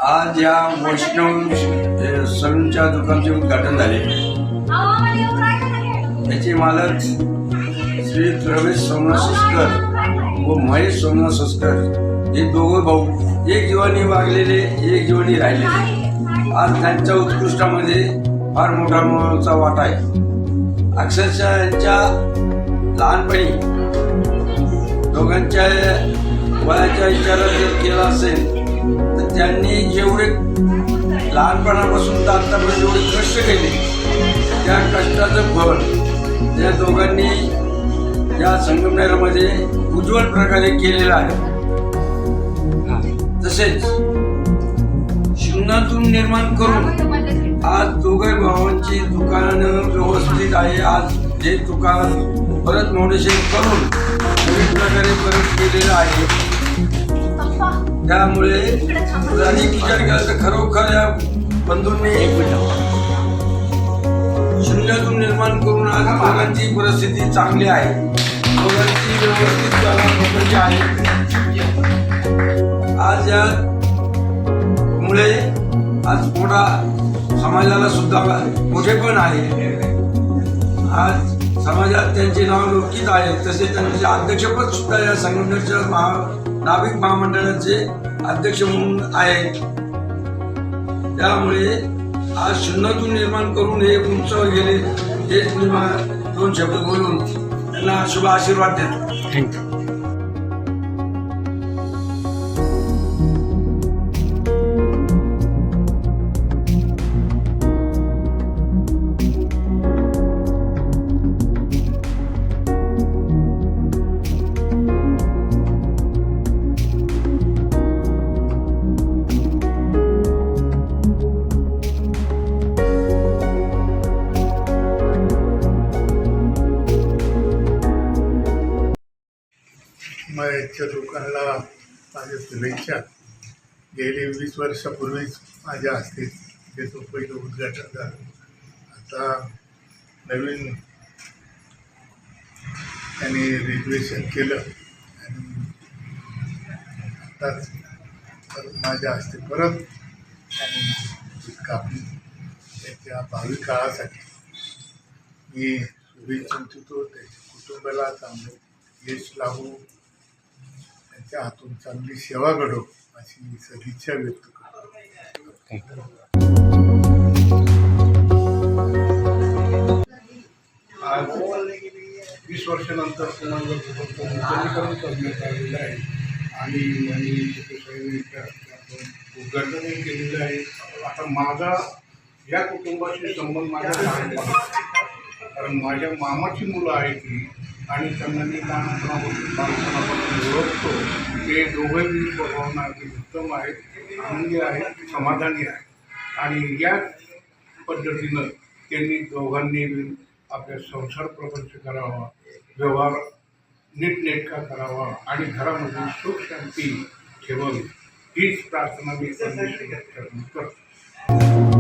आज या वैष्णव सलूनच्या दुकानचे उद्घाटन झाले. याचे मालक श्री रमेश सोमनाथ सस्कर व महेश सोमनाथ सस्कर हे दोघं भाऊ एक जीवानी वागलेले, एक जीवानी राहिलेले. आज त्यांच्या उत्कृष्टामध्ये फार मोठा वाटा आहे. अक्षरशः यांच्या लहानपणी दोघांच्या वयाच्या विचारात जर केला असेल तर त्यांनी जेवढे लहानपणापासून तर आतापर्यंत जेवढे कष्ट केले त्या कष्टाचं फळ त्या दोघांनी या संगमनेरमध्ये उज्ज्वल प्रकारे केलेलं आहे. तसेच शून्यातून निर्माण करून आज दोघे भावांची दुकानं व्यवस्थित आहे. आज हे दुकान परत मोडेशन करून नवीन प्रकारे परत केलेलं आहे. त्यामुळे जरी विचार केला तर खरोखर या बंधूंनी शून्यातून निर्माण करून आज दोघांची परिस्थिती चांगली आहे. दोघांची व्यवस्थित आहे. आज या मुळे आज मोठा समाजाला सुद्धा मोठेपण आहे. आज समाजात त्यांचे नाव लौकिक आहे. तसे त्यांचे अध्यक्षपद सुद्धा या संघटनेच्या नाभिक महामंडळाचे अध्यक्ष म्हणून आहेत. त्यामुळे आज शून्यातून निर्माण करून हे उंचावर गेले. हेच मी दोन शब्द बोलून त्यांना शुभ आशीर्वाद देतो. थँक्यू. महेशच्या दुकानाला माझ्या शुभेच्छा. गेली 20 वर्षापूर्वीच माझ्या हस्ते त्याचं पहिलं उद्घाटन झालं. आता नवीन त्यांनी रिनोव्हेशन केलं आणि आताच माझ्या हस्ते परत त्यांनी कापली. त्याच्या भावी काळासाठी मी शुभेच्छा इच्छितो. त्याच्या कुटुंबाला चांगलं यश लाभो, त्यांच्या हातून चांगली सेवा घडो अशी सदिच्छा व्यक्त करतो. आज 20 वर्षानंतर पुन्हा नूतनीकरण करण्यात आलेलं आहे आणि उद्घाटनही केलेलं आहे. आता माझा या कुटुंबाशी संबंध माझ्या लहानपणाचा, कारण माझ्या मामाची मुलं आहेत ही आणि त्यांना मी लहानपणापासून ओळखतो. ते दोघंही स्वभावना उत्तम आहेत, आनंदी आहेत, समाधानी आहेत आणि याच पद्धतीनं त्यांनी दोघांनी आपल्या संसार प्रपंच करावा, व्यवहार नीटनेटका करावा आणि घरामध्ये सुख शांती ठेवावी हीच प्रार्थना मी करतो.